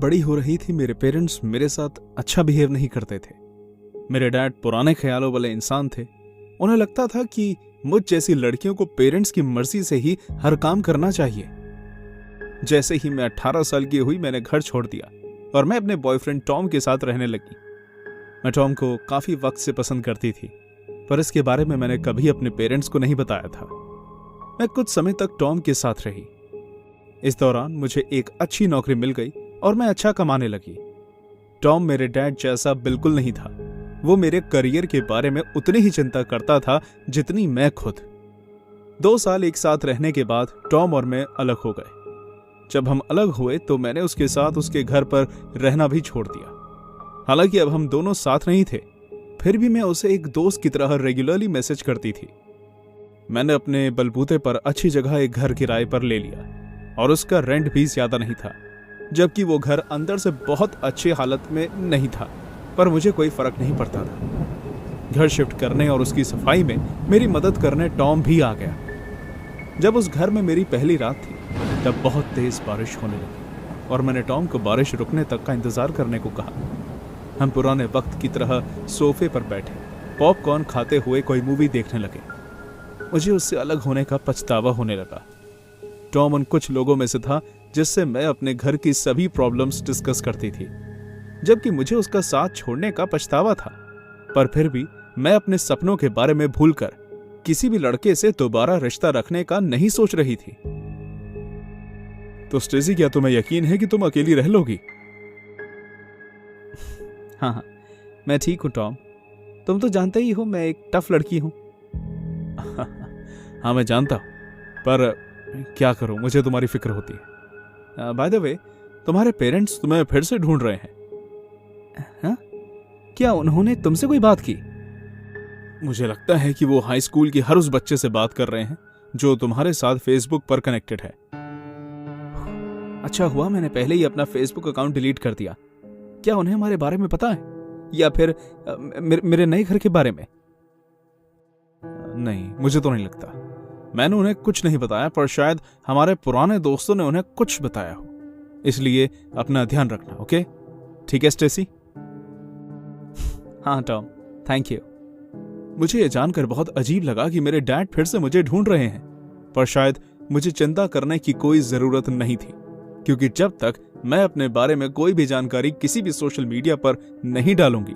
बड़ी हो रही थी मेरे पेरेंट्स मेरे साथ अच्छा बिहेव नहीं करते थे। मेरे डैड पुराने ख्यालों वाले इंसान थे। उन्हें लगता था कि मुझ जैसी लड़कियों को पेरेंट्स की मर्जी से ही हर काम करना चाहिए। जैसे ही मैं 18 साल की हुई मैंने घर छोड़ दिया और मैं अपने बॉयफ्रेंड टॉम के साथ रहने लगी। मैं टॉम को काफी वक्त से पसंद करती थी, पर इसके बारे में मैंने कभी अपने पेरेंट्स को नहीं बताया था। मैं कुछ समय तक टॉम के साथ रही। इस दौरान मुझे एक अच्छी नौकरी मिल गई और मैं अच्छा कमाने लगी। टॉम मेरे डैड जैसा बिल्कुल नहीं था। वो मेरे करियर के बारे में उतनी ही चिंता करता था जितनी मैं खुद। 2 साल एक साथ रहने के बाद टॉम और मैं अलग हो गए। जब हम अलग हुए तो मैंने उसके साथ उसके घर पर रहना भी छोड़ दिया। हालांकि अब हम दोनों साथ नहीं थे, फिर भी मैं उसे एक दोस्त की तरह रेगुलरली मैसेज करती थी। मैंने अपने बलबूते पर अच्छी जगह एक घर किराए पर ले लिया और उसका रेंट भी ज्यादा नहीं था, जबकि वो घर अंदर से बहुत अच्छी हालत में नहीं था, पर मुझे कोई फर्क नहीं पड़ता था। घर शिफ्ट करने और उसकी सफाई में मेरी मदद करने टॉम भी आ गया। जब उस घर में मेरी पहली रात थी तब बहुत तेज बारिश होने लगी और मैंने टॉम को बारिश रुकने तक का इंतजार करने को कहा। हम पुराने वक्त की तरह सोफे पर बैठे पॉपकॉर्न खाते हुए कोई मूवी देखने लगे। मुझे उससे अलग होने का पछतावा होने लगा। टॉम उन कुछ लोगों में से था जिससे मैं अपने घर की सभी प्रॉब्लम्स डिस्कस करती थी, जबकि मुझे उसका साथ छोड़ने का पछतावा था। पर फिर भी मैं अपने सपनों के बारे में भूलकर किसी भी लड़के से दोबारा रिश्ता रखने का नहीं सोच रही थी। तो स्टेसी, क्या तुम्हें यकीन है कि तुम अकेली रह लोगी? हाँ, मैं ठीक हूं टॉम। तुम तो जानते ही हो मैं एक टफ लड़की हूं। हाँ, मैं जानता हूं, पर क्या करूं, मुझे तुम्हारी फिक्र होती है। बाय द वे, तुम्हारे पेरेंट्स तुम्हें फिर से ढूंढ रहे हैं। हाँ? क्या उन्होंने तुमसे कोई बात की? मुझे लगता है कि वो हाई स्कूल की हर उस बच्चे से बात कर रहे हैं जो तुम्हारे साथ फेसबुक पर कनेक्टेड है। अच्छा हुआ मैंने पहले ही अपना फेसबुक अकाउंट डिलीट कर दिया। क्या उन्हें हमारे बारे में पता है, या फिर मेरे नए घर के बारे में? नहीं, मुझे तो नहीं लगता। मैंने उन्हें कुछ नहीं बताया, पर शायद हमारे पुराने दोस्तों ने उन्हें कुछ बताया हो। इसलिए अपना ध्यान रखना, ओके? ठीक है स्टेसी? हाँ टॉम, थैंक यू। मुझे यह जानकर बहुत अजीब लगा कि मेरे डैड फिर से मुझे ढूंढ रहे हैं, पर शायद मुझे चिंता करने की कोई जरूरत नहीं थी, क्योंकि जब तक मैं अपने बारे में कोई भी जानकारी किसी भी सोशल मीडिया पर नहीं डालूंगी,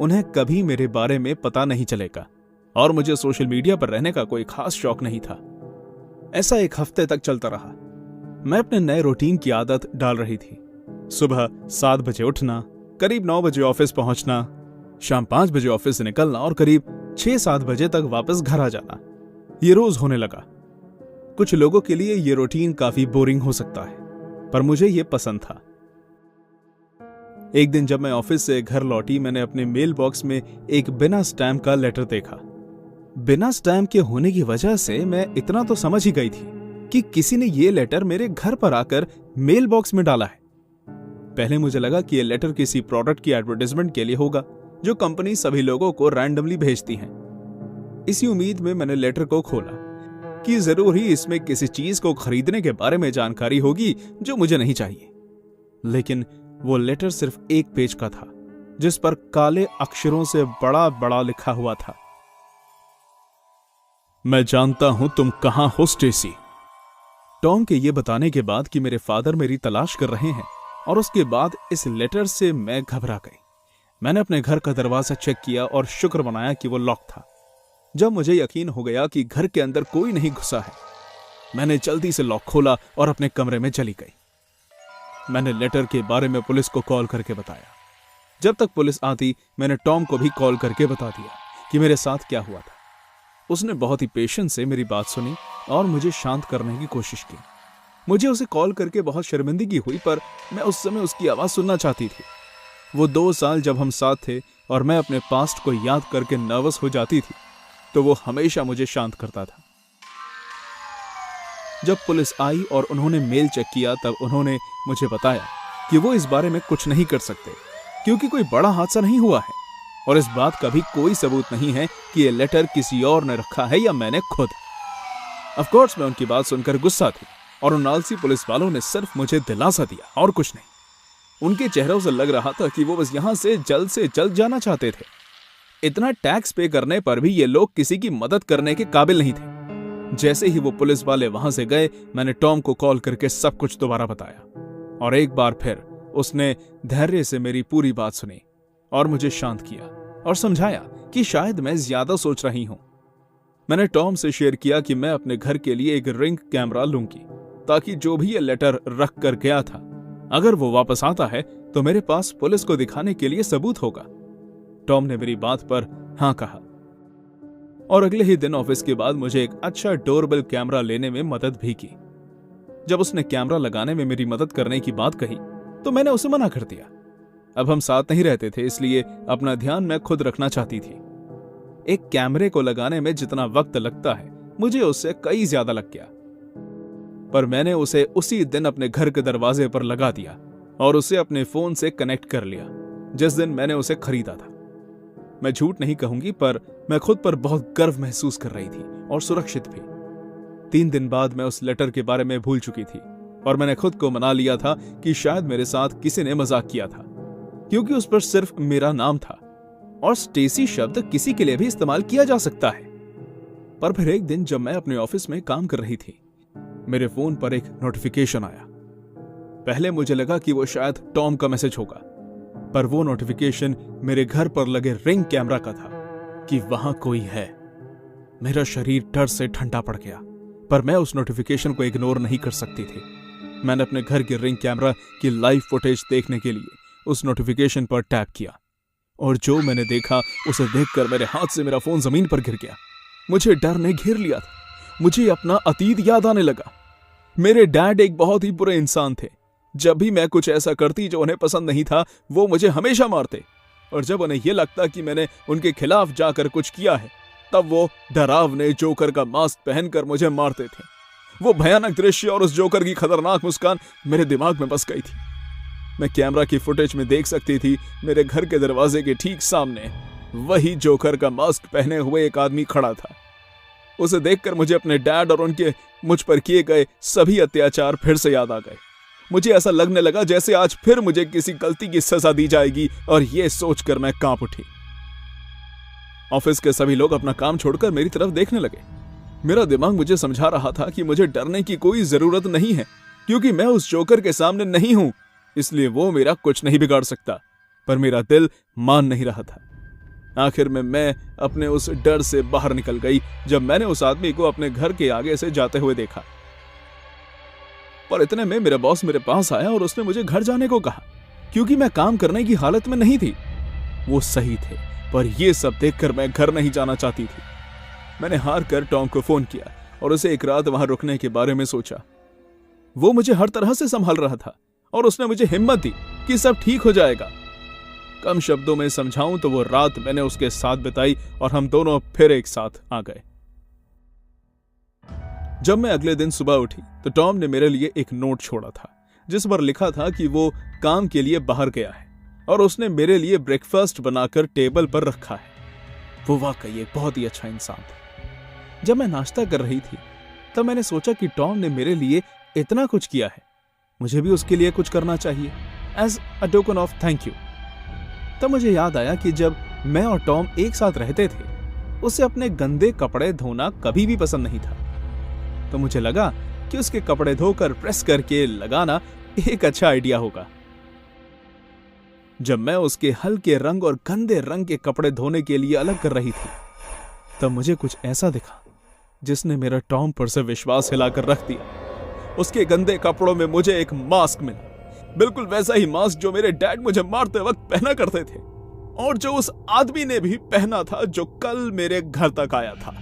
उन्हें कभी मेरे बारे में पता नहीं चलेगा। और मुझे सोशल मीडिया पर रहने का कोई खास शौक नहीं था। ऐसा 1 हफ्ते तक चलता रहा। मैं अपने नए रूटीन की आदत डाल रही थी। सुबह 7 बजे उठना, करीब 9 बजे ऑफिस पहुंचना, शाम 5 बजे ऑफिस से निकलना और करीब 6-7 बजे तक वापस घर आ जाना। ये रोज होने लगा। कुछ लोगों के लिए ये रूटीन काफी बोरिंग हो सकता है, पर मुझे ये पसंद था। एक दिन जब मैं ऑफिस से घर लौटी, मैंने अपने मेल बॉक्स में एक बिना स्टैम्प का लेटर देखा। बिना स्टैम्प के होने की वजह से मैं इतना तो समझ ही गई थी कि किसी ने ये लेटर मेरे घर पर आकर मेल बॉक्स में डाला है। पहले मुझे लगा कि ये लेटर किसी प्रोडक्ट की एडवर्टाइजमेंट के लिए होगा जो कंपनी सभी लोगों को रैंडमली भेजती है। इसी उम्मीद में मैंने लेटर को खोला कि जरूर ही इसमें किसी चीज को खरीदने के बारे में जानकारी होगी जो मुझे नहीं चाहिए। लेकिन वो लेटर सिर्फ 1 पेज का था, जिस पर काले अक्षरों से बड़ा बड़ा लिखा हुआ था, मैं जानता हूं तुम कहां हो स्टेसी। टॉम के ये बताने के बाद कि मेरे फादर मेरी तलाश कर रहे हैं, और उसके बाद इस लेटर से मैं घबरा गई। मैंने अपने घर का दरवाजा चेक किया और शुक्र मनाया कि वो लॉक था। जब मुझे यकीन हो गया कि घर के अंदर कोई नहीं घुसा है, मैंने जल्दी से लॉक खोला और अपने कमरे में चली गई। मैंने लेटर के बारे में पुलिस को कॉल करके बताया। जब तक पुलिस आती, मैंने टॉम को भी कॉल करके बता दिया कि मेरे साथ क्या हुआ था। उसने बहुत ही पेशेंस से मेरी बात सुनी और मुझे शांत करने की कोशिश की। मुझे उसे कॉल करके बहुत शर्मिंदगी हुई, पर मैं उस समय उसकी आवाज सुनना चाहती थी। वो 2 साल जब हम साथ थे और मैं अपने पास्ट को याद करके नर्वस हो जाती थी, तो वो हमेशा मुझे शांत करता था। जब पुलिस आई और उन्होंने मेल चेक किया, तब उन्होंने मुझे बताया कि वो इस बारे में कुछ नहीं कर सकते, क्योंकि कोई बड़ा हादसा नहीं हुआ है और इस बात का भी कोई सबूत नहीं है कि ये लेटर किसी और ने रखा है या मैंने खुद। ऑफ कोर्स मैं उनकी बात सुनकर गुस्सा थी और उन आलसी पुलिस वालों ने सिर्फ मुझे दिलासा दिया और कुछ नहीं। उनके चेहरों से लग रहा था कि वो बस यहां से जल्द जाना चाहते थे। इतना टैक्स पे करने पर भी ये लोग किसी की मदद करने के काबिल नहीं थे। जैसे ही वो पुलिस वाले वहां से गए, मैंने टॉम को कॉल करके सब कुछ दोबारा बताया और एक बार फिर उसने धैर्य से मेरी पूरी बात सुनी और मुझे शांत किया और समझाया कि शायद मैं ज्यादा सोच रही हूं। मैंने टॉम से शेयर किया कि मैं अपने घर के लिए एक रिंग कैमरा लूंगी, ताकि जो भी ये लेटर रख कर गया था, अगर वो वापस आता है तो मेरे पास पुलिस को दिखाने के लिए सबूत होगा। टॉम ने मेरी बात पर हां कहा और अगले ही दिन ऑफिस के बाद मुझे एक अच्छा डोरबेल कैमरा लेने में मदद भी की। जब उसने कैमरा लगाने में मेरी मदद करने की बात कही तो मैंने उसे मना कर दिया। अब हम साथ नहीं रहते थे, इसलिए अपना ध्यान मैं खुद रखना चाहती थी। एक कैमरे को लगाने में जितना वक्त लगता है, मुझे उससे कई ज्यादा लग गया, पर मैंने उसे उसी दिन अपने घर के दरवाजे पर लगा दिया और उसे अपने फोन से कनेक्ट कर लिया जिस दिन मैंने उसे खरीदा था। मैं झूठ नहीं कहूंगी, पर मैं खुद पर बहुत गर्व महसूस कर रही थी और सुरक्षित भी। 3 दिन बाद मैं उस लेटर के बारे में भूल चुकी थी और मैंने खुद को मना लिया था कि शायद मेरे साथ किसी ने मजाक किया था, क्योंकि उस पर सिर्फ मेरा नाम था और स्टेसी शब्द किसी के लिए भी इस्तेमाल किया जा सकता है। पर फिर एक दिन जब मैं अपने ऑफिस में काम कर रही थी, मेरे फोन पर एक नोटिफिकेशन आया। पहले मुझे लगा कि वो शायद टॉम का मैसेज होगा, पर वो नोटिफिकेशन मेरे घर पर लगे रिंग कैमरा का था कि वहां कोई है। मेरा शरीर डर से ठंडा पड़ गया, पर मैं उस नोटिफिकेशन को इग्नोर नहीं कर सकती थी। मैंने अपने घर के रिंग कैमरा की लाइव फुटेज देखने के लिए उस नोटिफिकेशन पर टैप किया और जो मैंने देखा उसे देखकर मेरे हाथ से मेरा फोन जमीन पर गिर गया। मुझे डर ने घेर लिया था। मुझे अपना अतीत याद आने लगा। मेरे डैड एक बहुत ही बुरे इंसान थे। जब भी मैं कुछ ऐसा करती जो उन्हें पसंद नहीं था, वो मुझे हमेशा मारते, और जब उन्हें यह लगता कि मैंने उनके खिलाफ जाकर कुछ किया है, तब वो डरावने जोकर का मास्क पहनकर मुझे मारते थे। वो भयानक दृश्य और उस जोकर की खतरनाक मुस्कान मेरे दिमाग में बस गई थी। मैं कैमरा की फुटेज में देख सकती थी, मेरे घर के दरवाजे के ठीक सामने वही जोकर का मास्क पहने हुए एक आदमी खड़ा था। उसे देखकर मुझे अपने डैड और उनके मुझ पर किए गए सभी अत्याचार फिर से याद आ गए। मुझे ऐसा लगने लगा जैसे आज फिर मुझे किसी गलती की सजा दी जाएगी, और यह सोचकर मैं कांप उठी। ऑफिस के सभी लोग अपना काम छोड़कर मेरी तरफ देखने लगे। मेरा दिमाग मुझे समझा रहा था कि मुझे डरने की कोई जरूरत नहीं है, क्योंकि मैं उस जोकर के सामने नहीं हूं, इसलिए वो मेरा कुछ नहीं बिगाड़ सकता। पर मेरा दिल मान नहीं रहा था। आखिर में मैं अपने उस डर से बाहर निकल गई जब मैंने उस आदमी को अपने घर के आगे से जाते हुए देखा। पर इतने में मेरा बॉस मेरे पास आया और उसने मुझे घर जाने को कहा, क्योंकि मैं काम करने की हालत में नहीं थी। वो सही थे, पर यह सब देखकर मैं घर नहीं जाना चाहती थी। मैंने हार कर टॉम को फोन किया और उसे एक रात वहां रुकने के बारे में सोचा। वो मुझे हर तरह से संभाल रहा था और उसने मुझे हिम्मत दी कि सब ठीक हो जाएगा। कम शब्दों में समझाऊं तो वो रात मैंने उसके साथ बिताई और हम दोनों फिर एक साथ आ गए। जब मैं अगले दिन सुबह उठी तो टॉम ने मेरे लिए एक नोट छोड़ा था, जिस पर लिखा था कि वो काम के लिए बाहर गया है और उसने मेरे लिए ब्रेकफास्ट बनाकर टेबल पर रखा है। वो वाकई एक बहुत ही अच्छा इंसान था। जब मैं नाश्ता कर रही थी तब मैंने सोचा कि टॉम ने मेरे लिए इतना कुछ किया है, मुझे भी उसके लिए कुछ करना चाहिए, as a token of thank you. तब मुझे याद आया कि जब मैं और टॉम एक साथ रहते थे, उसे अपने गंदे कपड़े धोना कभी भी पसंद नहीं था। तो मुझे लगा कि उसके कपड़े धोकर प्रेस करके लगाना एक अच्छा आइडिया होगा। जब मैं उसके हल्के रंग और गंदे रंग के कपड़े धोने के लिए अलग कर रही थी, तब मुझे कुछ ऐसा दिखा जिसने मेरा टॉम पर से विश्वास हिलाकर रख दिया। उसके गंदे कपड़ों में मुझे एक मास्क मिला, बिल्कुल वैसा ही मास्क जो मेरे डैड मुझे मारते वक्त पहना करते थे और जो उस आदमी ने भी पहना था जो कल मेरे घर तक आया था।